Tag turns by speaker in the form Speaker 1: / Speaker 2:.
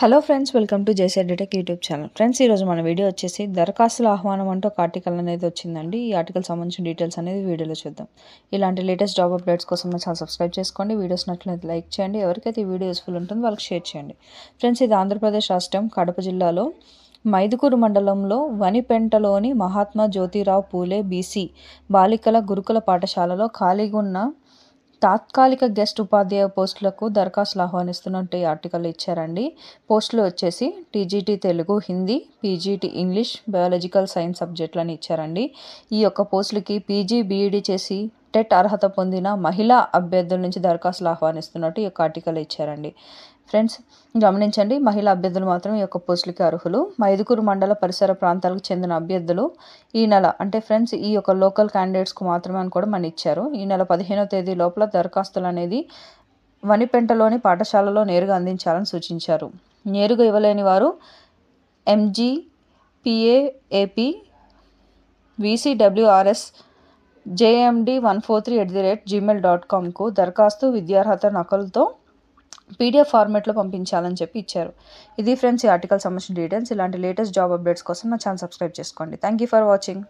Speaker 1: Hello friends, welcome to JC edutech YouTube channel. Friends, ఈరోజు మన video వచ్చేసి దరఖాస్తుల ఆహ్వానం అంటూ ఒక ఆర్టికల్ అనేది వచ్చిందండి. ఈ ఆర్టికల్ సంబంధించిన డీటెయిల్స్ అనేది వీడియోలో చూద్దాం. ఇలాంటి లేటెస్ట్ జాబ్ అప్డేట్స్ కోసం నా ఛానల్ సబ్స్క్రైబ్ చేసుకోండి. వీడియోస్ నచ్చినట్లయితే లైక్ చేయండి. ఎవరికైతే ఈ వీడియో యూస్ఫుల్ ఉంటుందో వాళ్ళకి షేర్ చేయండి. ఫ్రెండ్స్, ఇది ఆంధ్రప్రదేశ్ రాష్ట్రం కడప జిల్లాలో మైదుకూరు మండలంలో వనిపెంటలోని మహాత్మా జ్యోతిరావు పూలే బీసీ బాలికల గురుకుల పాఠశాలలో ఖాళీగా ఉన్న తాత్కాలిక గెస్ట్ ఉపాధ్యాయ పోస్టులకు దరఖాస్తులు ఆహ్వానిస్తున్నట్టు ఈ ఆర్టికల్ ఇచ్చారండి. పోస్టులు వచ్చేసి TGT Telugu, Hindi, PGT English, biological science సబ్జెక్టులని ఇచ్చారండి. ఈ యొక్క పోస్టులకి పీజీ బీఈడీ చేసి టెట్ అర్హత పొందిన మహిళా అభ్యర్థుల నుంచి దరఖాస్తులు ఆహ్వానిస్తున్నట్టు ఈ యొక్క ఆర్టికల్ ఇచ్చారండి. ఫ్రెండ్స్, గమనించండి, మహిళా అభ్యర్థులు మాత్రం ఈ యొక్క పోస్టులకి అర్హులు. మైదుకూరు మండల పరిసర ప్రాంతాలకు చెందిన అభ్యర్థులు ఈ నెల అంటే ఫ్రెండ్స్ ఈ యొక్క లోకల్ క్యాండిడేట్స్కు మాత్రమే అని కూడా మన ఇచ్చారు. ఈ నెల 15వ తేదీ లోపల దరఖాస్తులు అనేది వనిపెంటలోని పాఠశాలలో నేరుగా అందించాలని సూచించారు. నేరుగా ఇవ్వలేని వారు MGPAAP VCWRS JMD143@gmail.comకు దరఖాస్తు విద్యార్హత నకలుతో PDF ఫార్మాట్లో పంపించాలని చెప్పి ఇచ్చారు. ఇది ఫ్రెండ్స్ ఈ ఆర్టికల్ సంబంధించిన డీటెయిల్స్. ఇలాంటి లేటెస్ట్ జాబ్ అప్డేట్స్ కోసం నా ఛానల్ సబ్స్క్రైబ్ చేసుకోండి. Thank you for watching.